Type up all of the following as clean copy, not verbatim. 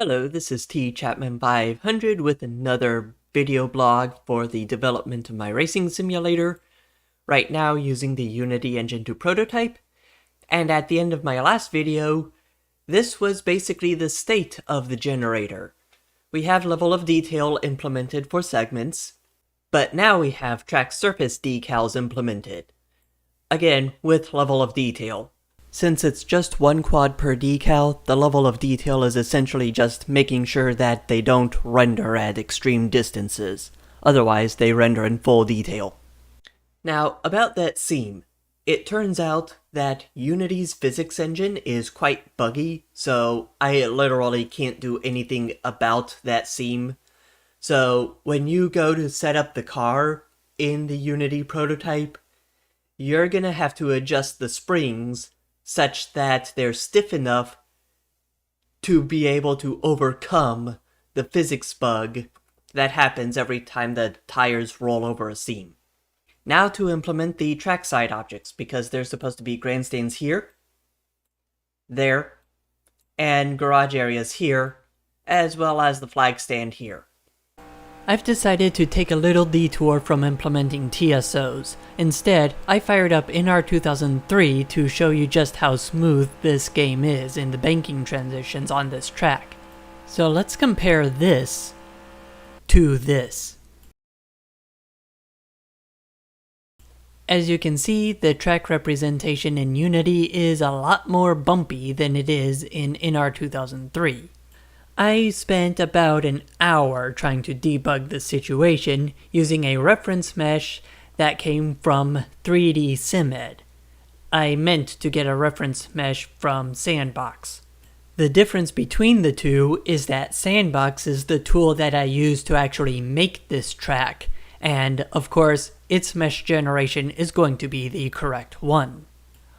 Hello, this is T Chapman 500 with another video blog for the development of my racing simulator, right now using the Unity engine to prototype. And at the end of my last video, this was basically the state of the generator. We have level of detail implemented for segments, but now we have track surface decals implemented. Again, with level of detail. Since it's just one quad per decal, the level of detail is essentially just making sure that they don't render at extreme distances. Otherwise, they render in full detail. Now, about that seam. It turns out that Unity's physics engine is quite buggy, so I literally can't do anything about that seam. So, when you go to set up the car in the Unity prototype, you're gonna have to adjust the springs such that they're stiff enough to be able to overcome the physics bug that happens every time the tires roll over a seam. Now to implement the trackside objects, because there's supposed to be grandstands here, there, and garage areas here, as well as the flag stand here. I've decided to take a little detour from implementing TSOs. Instead, I fired up NR 2003 to show you just how smooth this game is in the banking transitions on this track. So let's compare this to this. As you can see, the track representation in Unity is a lot more bumpy than it is in NR 2003. I spent about an hour trying to debug the situation using a reference mesh that came from 3D SimEd. I meant to get a reference mesh from Sandbox. The difference between the two is that Sandbox is the tool that I use to actually make this track, and of course, its mesh generation is going to be the correct one.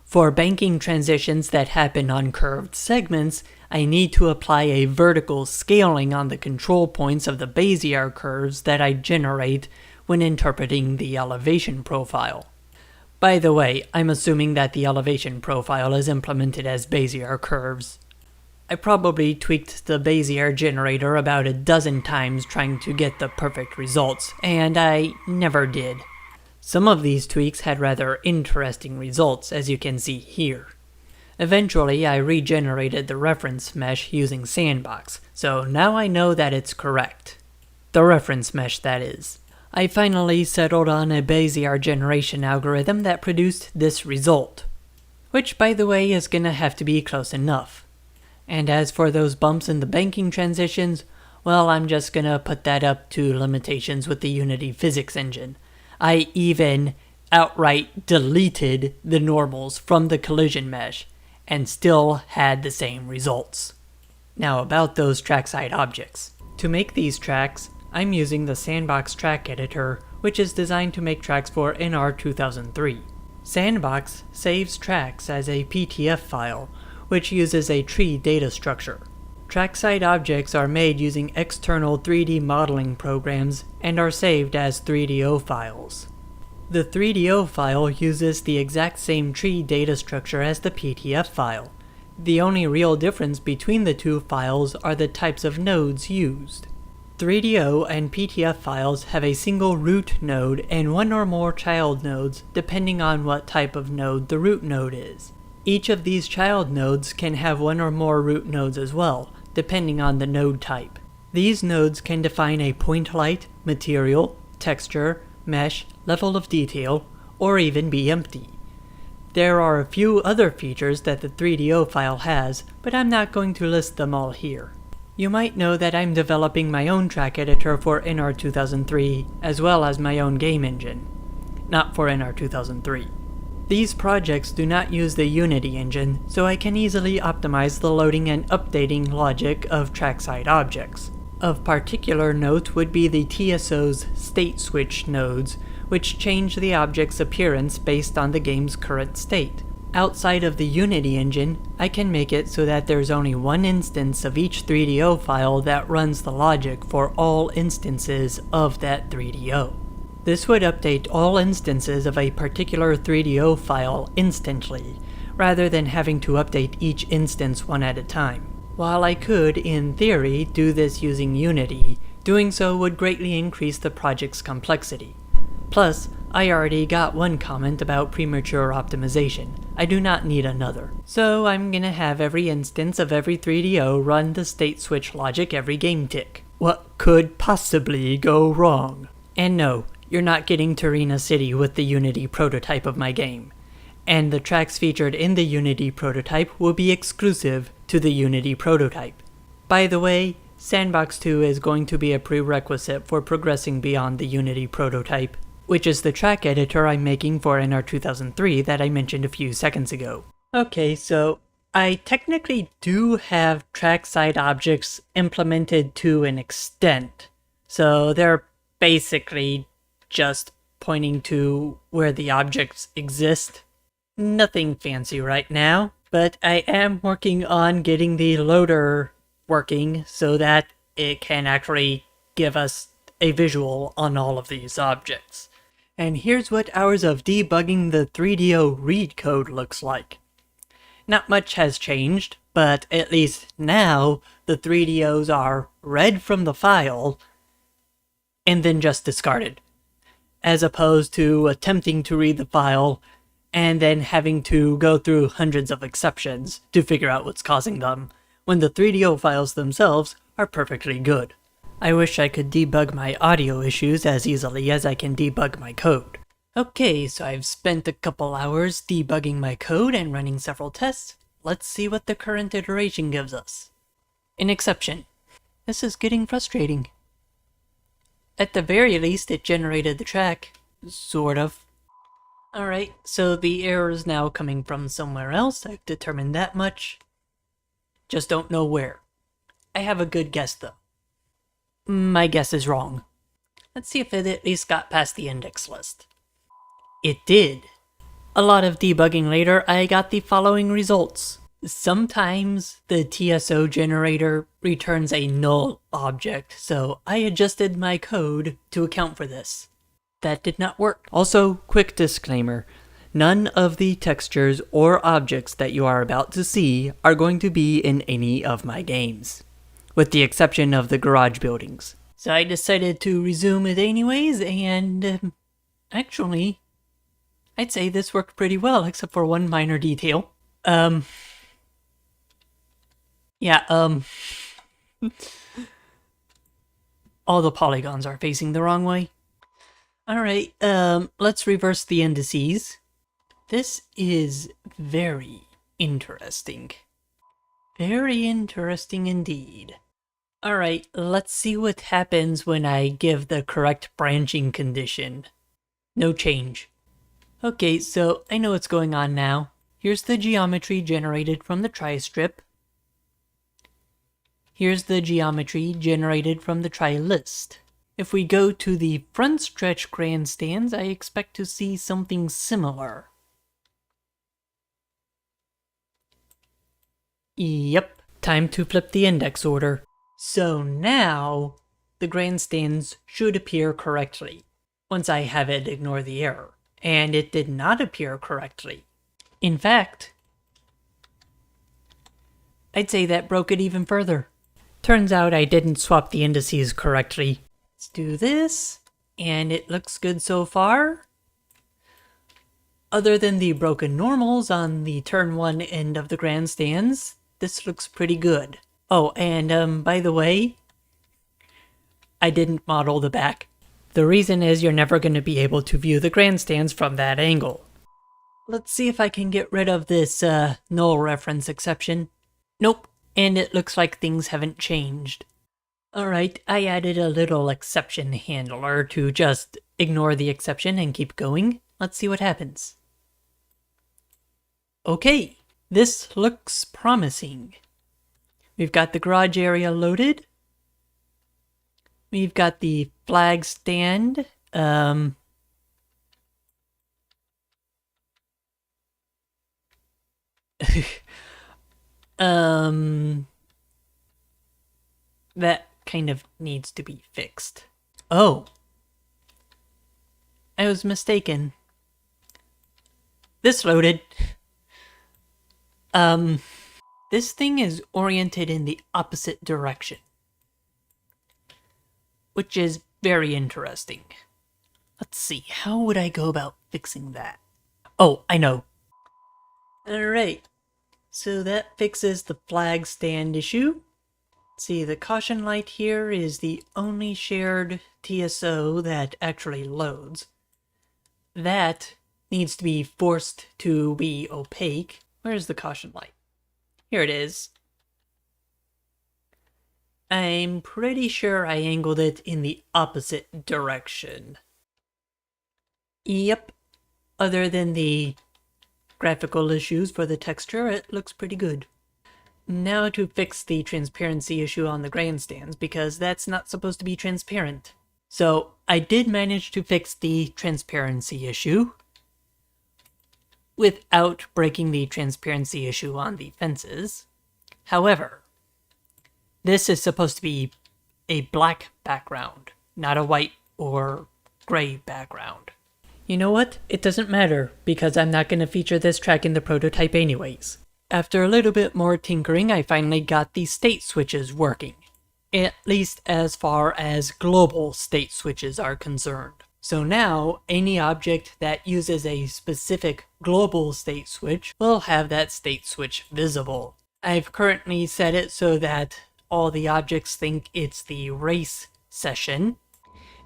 For banking transitions that happen on curved segments, I need to apply a vertical scaling on the control points of the Bezier curves that I generate when interpreting the elevation profile. By the way, I'm assuming that the elevation profile is implemented as Bezier curves. I probably tweaked the Bezier generator about a dozen times trying to get the perfect results, and I never did. Some of these tweaks had rather interesting results, as you can see here. Eventually, I regenerated the reference mesh using Sandbox, so now I know that it's correct. The reference mesh, that is. I finally settled on a Bezier generation algorithm that produced this result, which, by the way, is gonna have to be close enough. And as for those bumps in the banking transitions, well, I'm just gonna put that up to limitations with the Unity physics engine. I even outright deleted the normals from the collision mesh, and still had the same results. Now about those trackside objects. To make these tracks, I'm using the Sandbox track editor, which is designed to make tracks for NR 2003. Sandbox saves tracks as a PTF file, which uses a tree data structure. Trackside objects are made using external 3D modeling programs and are saved as 3DO files. The 3DO file uses the exact same tree data structure as the PTF file. The only real difference between the two files are the types of nodes used. 3DO and PTF files have a single root node and one or more child nodes depending on what type of node the root node is. Each of these child nodes can have one or more root nodes as well, depending on the node type. These nodes can define a point light, material, texture, mesh, level of detail, or even be empty. There are a few other features that the 3DO file has, but I'm not going to list them all here. You might know that I'm developing my own track editor for NR 2003, as well as my own game engine. Not for NR 2003. These projects do not use the Unity engine, so I can easily optimize the loading and updating logic of trackside objects. Of particular note would be the TSO's state switch nodes, which change the object's appearance based on the game's current state. Outside of the Unity engine, I can make it so that there's only one instance of each 3DO file that runs the logic for all instances of that 3DO. This would update all instances of a particular 3DO file instantly, rather than having to update each instance one at a time. While I could, in theory, do this using Unity, doing so would greatly increase the project's complexity. Plus, I already got one comment about premature optimization. I do not need another. So I'm gonna have every instance of every 3DO run the state switch logic every game tick. What could possibly go wrong? And no, you're not getting Tarina City with the Unity prototype of my game. And the tracks featured in the Unity prototype will be exclusive to the Unity prototype. By the way, Sandbox 2 is going to be a prerequisite for progressing beyond the Unity prototype, which is the track editor I'm making for NR 2003 that I mentioned a few seconds ago. Okay, so I technically do have trackside objects implemented to an extent, so they're basically just pointing to where the objects exist. Nothing fancy right now, but I am working on getting the loader working so that it can actually give us a visual on all of these objects. And here's what hours of debugging the 3DO read code looks like. Not much has changed, but at least now the 3DOs are read from the file and then just discarded, as opposed to attempting to read the file and then having to go through hundreds of exceptions to figure out what's causing them, when the 3DO files themselves are perfectly good. I wish I could debug my audio issues as easily as I can debug my code. Okay, so I've spent a couple hours debugging my code and running several tests. Let's see what the current iteration gives us. An exception. This is getting frustrating. At the very least, it generated the track. Sort of. Alright, so the error is now coming from somewhere else. I've determined that much. Just don't know where. I have a good guess, though. My guess is wrong. Let's see if it at least got past the index list. It did. A lot of debugging later, I got the following results. Sometimes the TSO generator returns a null object, so I adjusted my code to account for this. That did not work. Also, quick disclaimer. None of the textures or objects that you are about to see are going to be in any of my games, with the exception of the garage buildings. So I decided to resume it anyways, and actually, I'd say this worked pretty well, except for one minor detail. All the polygons are facing the wrong way. Alright, let's reverse the indices. This is very interesting. Very interesting indeed. Alright, let's see what happens when I give the correct branching condition. No change. Okay, so I know what's going on now. Here's the geometry generated from the tri-strip. Here's the geometry generated from the tri-list. If we go to the front stretch grandstands, I expect to see something similar. Yep, time to flip the index order. So now, the grandstands should appear correctly, once I have it ignore the error. And it did not appear correctly. In fact, I'd say that broke it even further. Turns out I didn't swap the indices correctly. Let's do this, and it looks good so far. Other than the broken normals on the turn 1 end of the grandstands, this looks pretty good. Oh, and by the way, I didn't model the back. The reason is you're never going to be able to view the grandstands from that angle. Let's see if I can get rid of this null reference exception. Nope, and it looks like things haven't changed. Alright, I added a little exception handler to just ignore the exception and keep going. Let's see what happens. Okay, this looks promising. We've got the garage area loaded. We've got the flag stand. That kind of needs to be fixed. Oh. I was mistaken. This loaded. this thing is oriented in the opposite direction, which is very interesting. Let's see, how would I go about fixing that? Oh, I know. Alright, so that fixes the flag stand issue. See, the caution light here is the only shared TSO that actually loads. That needs to be forced to be opaque. Where's the caution light? Here it is. I'm pretty sure I angled it in the opposite direction. Yep. Other than the graphical issues for the texture, it looks pretty good. Now to fix the transparency issue on the grandstands, because that's not supposed to be transparent. So I did manage to fix the transparency issue without breaking the transparency issue on the fences. However, this is supposed to be a black background, not a white or gray background. You know what? It doesn't matter, because I'm not going to feature this track in the prototype anyways. After a little bit more tinkering, I finally got the state switches working. At least as far as global state switches are concerned. So now, any object that uses a specific global state switch will have that state switch visible. I've currently set it so that all the objects think it's the race session.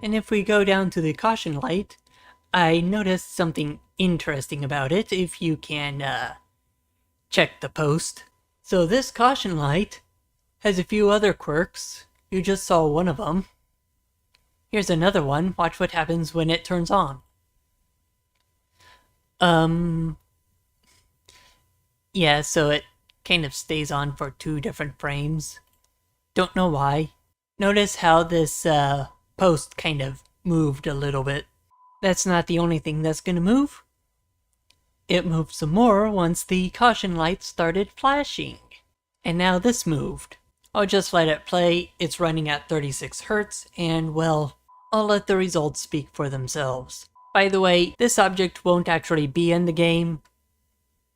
And if we go down to the caution light, I noticed something interesting about it if you can check the post. So this caution light has a few other quirks. You just saw one of them. Here's another one. Watch what happens when it turns on. Yeah, so it kind of stays on for 2 different frames. Don't know why. Notice how this post kind of moved a little bit. That's not the only thing that's gonna move. It moved some more once the caution light started flashing. And now this moved. I'll just let it play. It's running at 36 Hz, and well, I'll let the results speak for themselves. By the way, this object won't actually be in the game.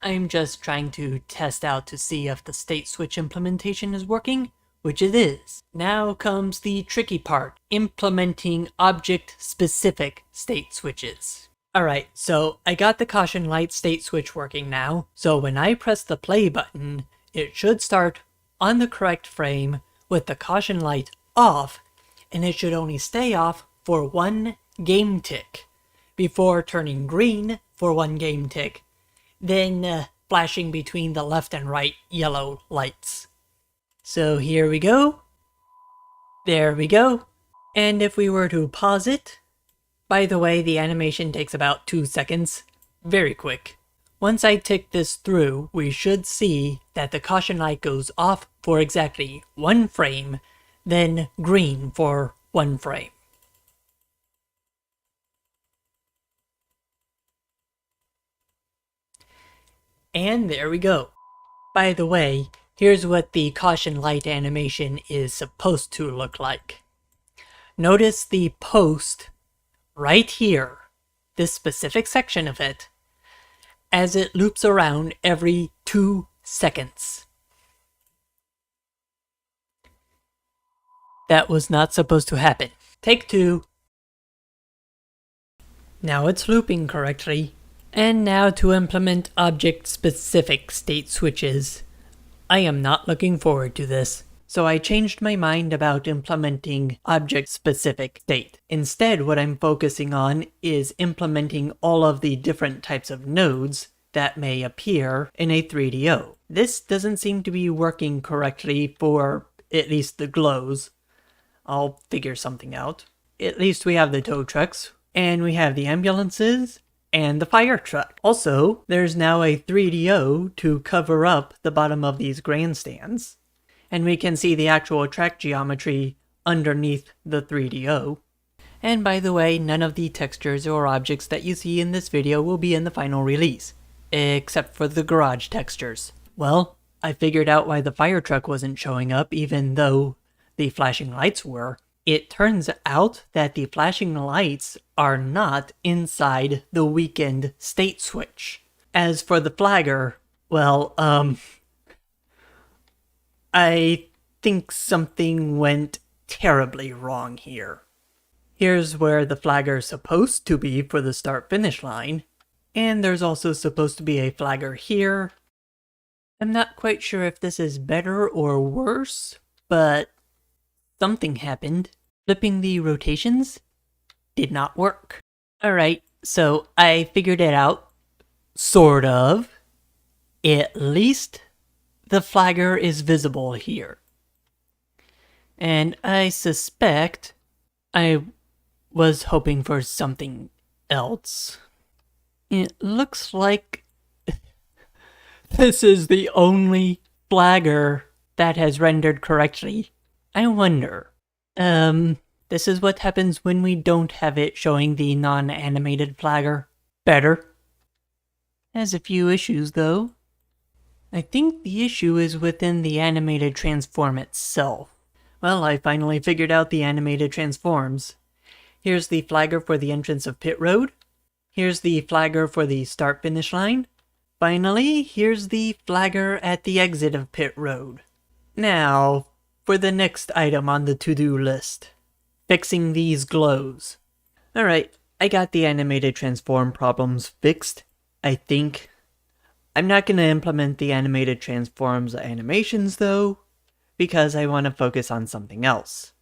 I'm just trying to test out to see if the state switch implementation is working, which it is. Now comes the tricky part, implementing object-specific state switches. Alright, so I got the caution light state switch working now, so when I press the play button, it should start on the correct frame with the caution light off, and it should only stay off for 1 game tick, before turning green for 1 game tick, then flashing between the left and right yellow lights. So here we go. There we go. And if we were to pause it, by the way, the animation takes about 2 seconds. Very quick. Once I tick this through, we should see that the caution light goes off for exactly 1 frame, then green for 1 frame. And there we go. By the way, here's what the caution light animation is supposed to look like. Notice the post right here, this specific section of it, as it loops around every 2 seconds. That was not supposed to happen. Take 2. Now it's looping correctly. And now to implement object-specific state switches. I am not looking forward to this. So I changed my mind about implementing object-specific state. Instead, what I'm focusing on is implementing all of the different types of nodes that may appear in a 3DO. This doesn't seem to be working correctly for at least the glows. I'll figure something out. At least we have the tow trucks, and we have the ambulances, and the fire truck. Also, there's now a 3DO to cover up the bottom of these grandstands. And we can see the actual track geometry underneath the 3DO. And by the way, none of the textures or objects that you see in this video will be in the final release, except for the garage textures. Well, I figured out why the fire truck wasn't showing up even though the flashing lights were. It turns out that the flashing lights are not inside the weakened state switch. As for the flagger, well, I think something went terribly wrong here. Here's where the flagger is supposed to be for the start-finish line, and there's also supposed to be a flagger here. I'm not quite sure if this is better or worse, but something happened. Flipping the rotations did not work. Alright, so I figured it out. Sort of. At least the flagger is visible here. And I suspect I was hoping for something else. It looks like this is the only flagger that has rendered correctly. I wonder. This is what happens when we don't have it showing the non-animated flagger. Better. Has a few issues though. I think the issue is within the animated transform itself. Well, I finally figured out the animated transforms. Here's the flagger for the entrance of pit road. Here's the flagger for the start-finish line. Finally, here's the flagger at the exit of pit road. Now, for the next item on the to-do list. Fixing these glows. Alright, I got the animated transform problems fixed, I think. I'm not going to implement the animated transforms animations though, because I want to focus on something else.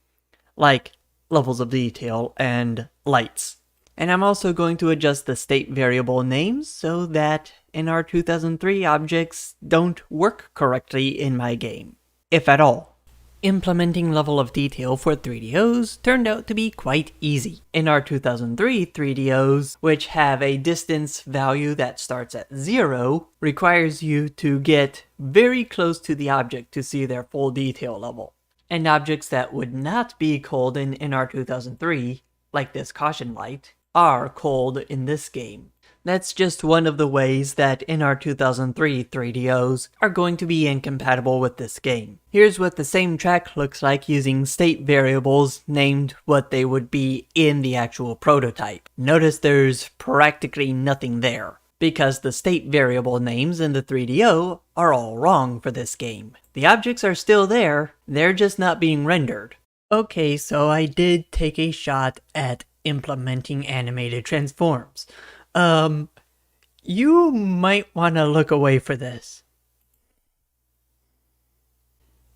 Like levels of detail and lights. And I'm also going to adjust the state variable names so that NR 2003 objects don't work correctly in my game, if at all. Implementing level of detail for 3DOs turned out to be quite easy. In our 2003 3DOs, which have a distance value that starts at 0, requires you to get very close to the object to see their full detail level. And objects that would not be culled in NR 2003, like this caution light, are culled in this game. That's just one of the ways that NR 2003 3DOs are going to be incompatible with this game. Here's what the same track looks like using state variables named what they would be in the actual prototype. Notice there's practically nothing there, because the state variable names in the 3DO are all wrong for this game. The objects are still there, they're just not being rendered. Okay, so I did take a shot at implementing animated transforms. You might want to look away for this.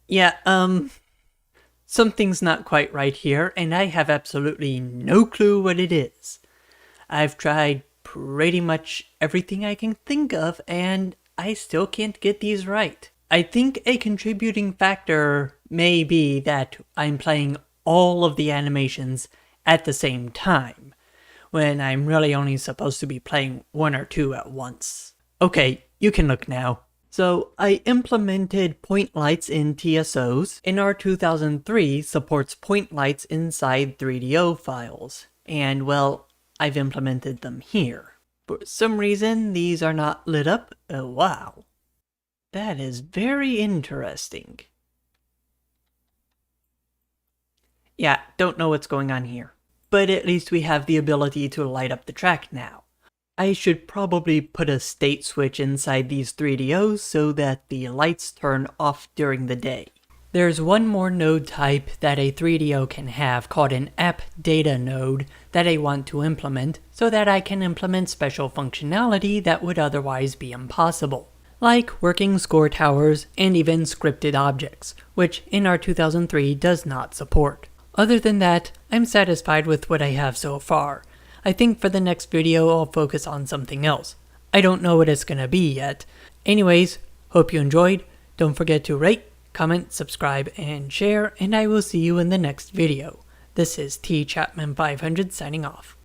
Yeah, something's not quite right here, and I have absolutely no clue what it is. I've tried pretty much everything I can think of, and I still can't get these right. I think a contributing factor may be that I'm playing all of the animations at the same time, when I'm really only supposed to be playing one or two at once. Okay, you can look now. So I implemented point lights in TSOs. NR 2003 supports point lights inside 3DO files. And well, I've implemented them here. For some reason, these are not lit up. Oh, wow. That is very interesting. Yeah, don't know what's going on here. But at least we have the ability to light up the track now. I should probably put a state switch inside these 3DOs so that the lights turn off during the day. There's one more node type that a 3DO can have called an app data node that I want to implement so that I can implement special functionality that would otherwise be impossible, like working score towers and even scripted objects, which NR 2003 does not support. Other than that, I'm satisfied with what I have so far. I think for the next video I'll focus on something else. I don't know what it's gonna be yet. Anyways, hope you enjoyed. Don't forget to rate, comment, subscribe, and share, and I will see you in the next video. This is T Chapman 500 signing off.